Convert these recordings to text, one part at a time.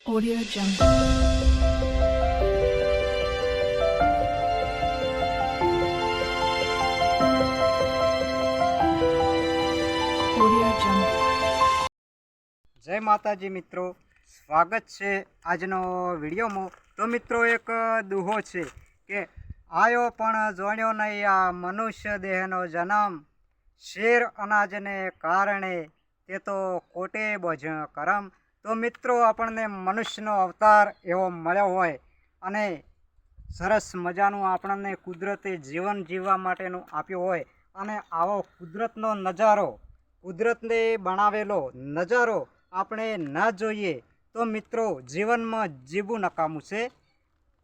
Audio Jungle. Audio Jungle. જય માતાજી મિત્રો, સ્વાગત છે આજનો વિડીયોમાં। તો મિત્રો એક દુહો છે કે આયો પણ જોણ્યો નહીં આ મનુષ્ય દેહનો જન્મ, શેર અનાજને કારણે તે તો કોટે બોજ કરમ। તો મિત્રો આપણને મનુષ્યનો અવતાર એવો મળ્યો હોય અને સરસ મજાનું આપણને કુદરતે જીવન જીવવા માટેનું આપ્યું હોય અને આવો કુદરતનો નજારો, કુદરતને બનાવેલો નજારો આપણે ન જોઈએ તો મિત્રો જીવનમાં જીવવું નકામું છે।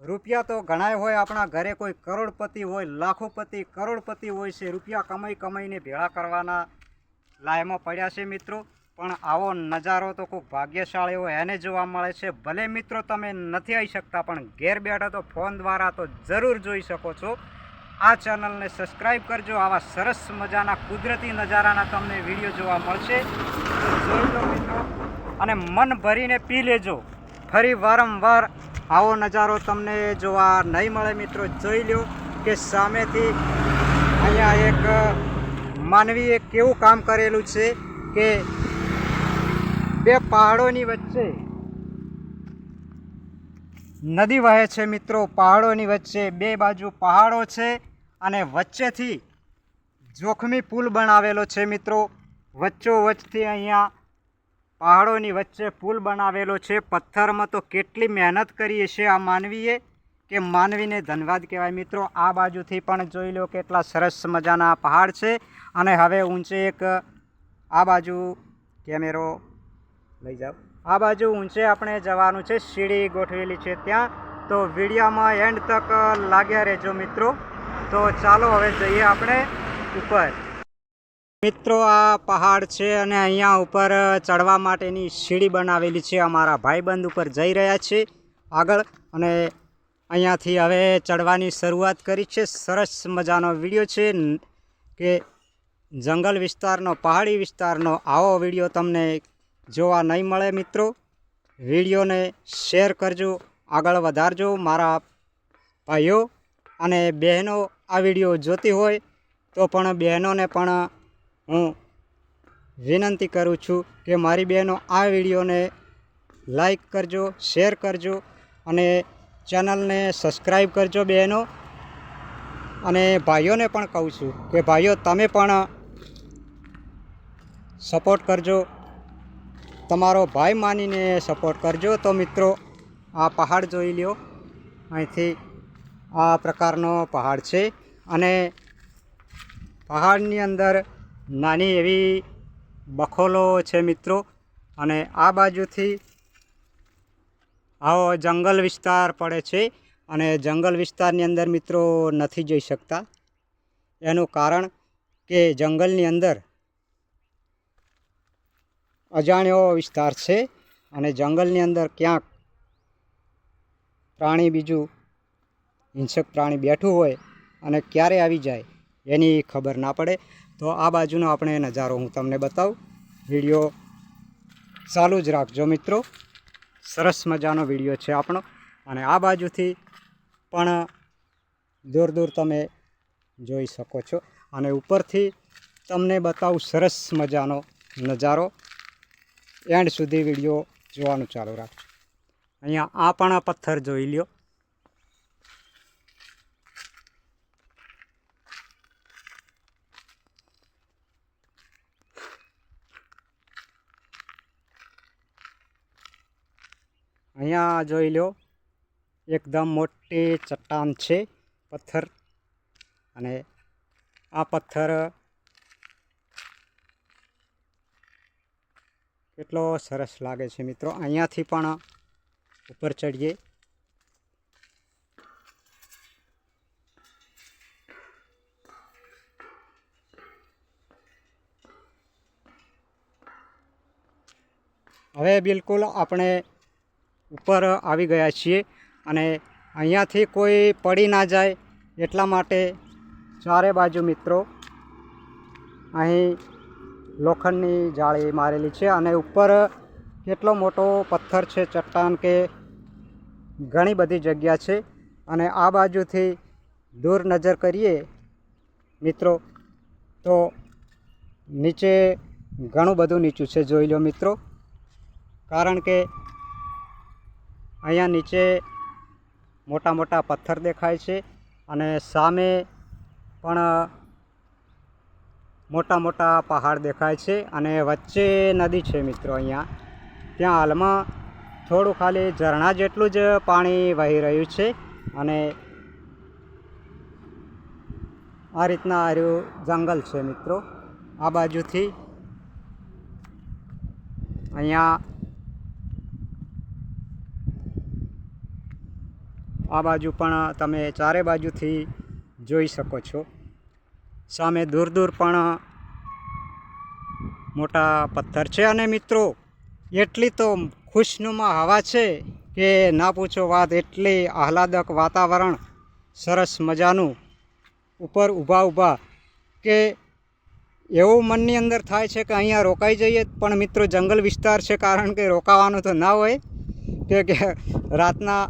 રૂપિયા તો ઘણાય હોય આપણા ઘરે, કોઈ કરોડપતિ હોય, લાખોપતિ કરોડપતિ હોય છે, રૂપિયા કમાઈને ભેળા કરવાના લાયમાં પડ્યા છે મિત્રો। પણ આવો નજારો તો કોઈ ભાગ્યશાળી હોય એને જોવા મળે છે। ભલે મિત્રો તમે નથી આવી શકતા પણ ઘેર બેઠા તો ફોન દ્વારા તો જરૂર જોઈ શકો છો। આ ચેનલને સબસ્ક્રાઈબ કરજો, આવા સરસ મજાના કુદરતી નજારાના તમને વિડીયો જોવા મળશે તો જોઈ લો મિત્રો અને મન ભરીને પી લેજો। ફરી વારંવાર આવો નજારો તમને જોવા નહીં મળે મિત્રો। જોઈ લો કે સામેથી અહીંયા એક માનવીએ કેવું કામ કરેલું છે કે બે પહાડોની વચ્ચે નદી વહે છે મિત્રો। પહાડોની વચ્ચે બે બાજુ પહાડો છે અને વચ્ચેથી જોખમી પુલ બનાવેલો છે મિત્રો। વચ્ચોવચ્ચથી અહીંયા પહાડોની વચ્ચે પુલ બનાવેલો છે। પથ્થરમાં તો કેટલી મહેનત કરી છે આ માનવીએ કે માનવીને ધન્યવાદ કહેવાય મિત્રો। આ બાજુથી પણ જોઈ લો કેટલા સરસ મજાના પહાડ છે અને હવે ઊંચે એક આ બાજુ કેમેરો લઈ જાઓ, આ બાજુ ઊંચે આપણે જવાનું છે, સીડી ગોઠવેલી છે ત્યાં। તો વિડીયોમાં એન્ડ તક લાગ્યા રહેજો મિત્રો। તો ચાલો હવે જઈએ આપણે ઉપર। મિત્રો આ પહાડ છે અને અહીંયા ઉપર ચડવા માટેની સીડી બનાવેલી છે। અમારા ભાઈબંધ ઉપર જઈ રહ્યા છે આગળ અને અહીંયાથી હવે ચડવાની શરૂઆત કરી છે। સરસ મજાનો વિડીયો છે કે જંગલ વિસ્તારનો, પહાડી વિસ્તારનો આવો વિડીયો તમને જોવા નહીં મળે મિત્રો। વિડીયોને શેર કરજો, આગળ વધારજો। મારા ભાઈઓ અને બહેનો આ વિડીયો જોતી હોય તો પણ બહેનોને પણ હું વિનંતી કરું છું કે મારી બહેનો આ વિડીયોને લાઈક કરજો, શેર કરજો અને ચેનલને સબસ્ક્રાઈબ કરજો બહેનો। અને ભાઈઓને પણ કહું છું કે ભાઈઓ તમે પણ સપોર્ટ કરજો, તમારો ભાઈ માનીને સપોર્ટ કરજો। તો મિત્રો આ પહાડ જોઈ લ્યો, અહીંથી આ પ્રકારનો પહાડ છે અને પહાડની અંદર નાની એવી બખોલો છે મિત્રો। અને આ બાજુથી આવો જંગલ વિસ્તાર પડે છે અને જંગલ વિસ્તારની અંદર મિત્રો નથી જઈ શકતા। એનું કારણ કે જંગલની અંદર અજાણ્યો વિસ્તાર છે અને જંગલની અંદર ક્યાંક પ્રાણી, બીજું હિંસક પ્રાણી બેઠું હોય અને ક્યારે આવી જાય એની ખબર ના પડે। તો આ બાજુનો આપણે નજારો હું તમને બતાવું, વિડીયો ચાલુ જ રાખજો મિત્રો। સરસ મજાનો વિડીયો છે આપણો અને આ બાજુથી પણ દૂર દૂર તમે જોઈ શકો છો અને ઉપરથી તમને બતાવું સરસ મજાનો નજારો। એન્ડ સુધી વિડીયો જોવાનું ચાલુ રાખજો। અહીંયા આ પણ પથ્થર જોઈ લ્યો, અહીંયા જોઈ લો એકદમ મોટી ચટ્ટાન છે પથ્થર અને આ પથ્થર કેટલો સરસ લાગે છે મિત્રો। અહીંયાથી પણ ઉપર ચડીએ, હવે બિલકુલ આપણે ઉપર આવી ગયા છીએ અને અહીંયાથી કોઈ પડી ના જાય એટલા માટે ચારે બાજુ મિત્રો અહીં લોખંડની જાળી મારેલી છે અને ઉપર કેટલો મોટો પથ્થર છે, ચટ્ટાન કે ઘણી બધી જગ્યા છે. અને આ બાજુથી દૂર નજર કરીએ મિત્રો તો નીચે ઘણું બધું નીચું છે, જોઈ લો મિત્રો. કારણ કે અહીંયા નીચે મોટા મોટા પથ્થર દેખાય છે અને સામે પણ મોટા મોટા પહાડ દેખાય છે અને વચ્ચે નદી છે મિત્રો. અહીંયા ત્યાં હાલમાં થોડું ખાલી ઝરણા જેટલું જ પાણી વહી રહ્યું છે અને આ રીતના આર્યું જંગલ છે મિત્રો. આ બાજુથી અહીંયા આ બાજુ પણ તમે ચારે બાજુથી જોઈ શકો છો. સામે દૂર દૂર પણ મોટા પથ્થર છે અને મિત્રો એટલી તો ખુશનુમા હવા છે કે ના પૂછો વાત. એટલી આહલાદક વાતાવરણ, સરસ મજાનું. ઉપર ઊભા કે એવું મનની અંદર થાય છે કે અહીંયા રોકાઈ જઈએ, પણ મિત્રો જંગલ વિસ્તાર છે, કારણ કે રોકાવાનું તો ના હોય કે રાતના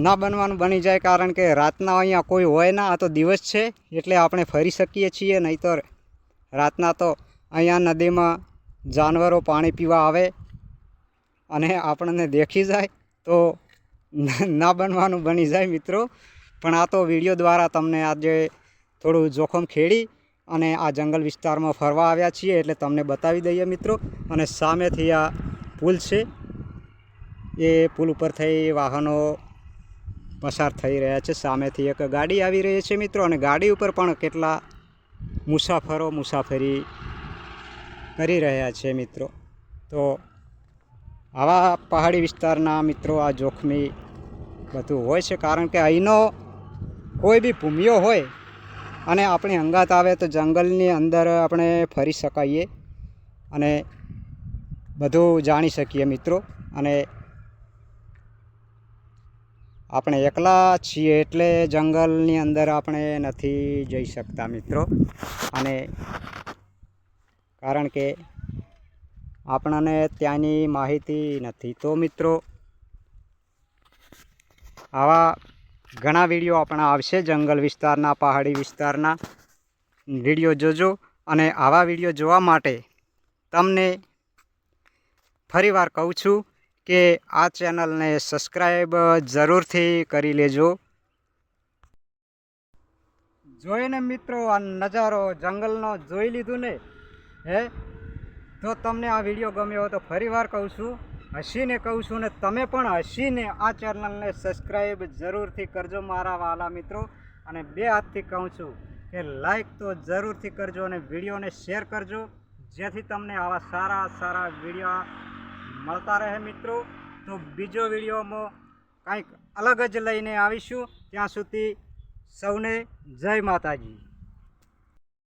ના બનવાનું બની જાય, કારણ કે રાતના અહીંયા કોઈ હોય ના. આ તો દિવસ છે એટલે આપણે ફરી શકીએ છીએ, નહીં તો રાતના તો અહીંયા નદીમાં જાનવરો પાણી પીવા આવે અને આપણને દેખી જાય તો ના બનવાનું બની જાય મિત્રો. પણ આ તો વિડીયો દ્વારા તમને આજે થોડું જોખમ ખેડી અને આ જંગલ વિસ્તારમાં ફરવા આવ્યા છીએ એટલે તમને બતાવી દઈએ મિત્રો. અને સામેથી આ પુલ છે, એ પુલ ઉપર થઈ વાહનો પસાર થઈ રહ્યા છે. સામેથી એક ગાડી આવી રહી છે મિત્રો અને ગાડી ઉપર પણ કેટલા મુસાફરો મુસાફરી કરી રહ્યા છે મિત્રો. તો આવા પહાડી વિસ્તારના મિત્રો આ જોખમી બધું હોય છે, કારણ કે અહીંનો કોઈ બી ભૂમિયો હોય અને આપણી અંગાત આવે તો જંગલની અંદર આપણે ફરી શકાઈએ અને બધું જાણી શકીએ મિત્રો. અને આપણે એકલા છીએ એટલે જંગલની અંદર આપણે નથી જઈ શકતા મિત્રો. અને કારણ કે આપણને ત્યાંની માહિતી નથી. તો મિત્રો આવા ઘણા વિડીયો આપણા આવશે જંગલ વિસ્તારના, પહાડી વિસ્તારના વિડીયો જોજો. અને આવા વિડીયો જોવા માટે તમને ફરીવાર કહું છું કે આ ચેનલને સબસ્ક્રાઈબ જરૂરથી કરી લેજો. જોઈને મિત્રો આ નજારો જંગલનો જોઈ લીધું ને તો તમને આ વિડીયો ગમ્યો હોય તો ફરીવાર કહું છું, હસીને કહું છું ને તમે પણ હસીને આ ચેનલને સબસ્ક્રાઈબ જરૂરથી કરજો મારા વાલા મિત્રો. અને બે હાથથી કહું છું કે લાઈક તો જરૂરથી કરજો અને વિડીયોને શેર કરજો, જેથી તમને આવા સારા વિડીયો મળતા રહે મિત્રો. તો બીજો વિડીયોમાં કંઈક અલગ જ લઈને આવીશું. ત્યાં સુધી સૌને જય માતાજી.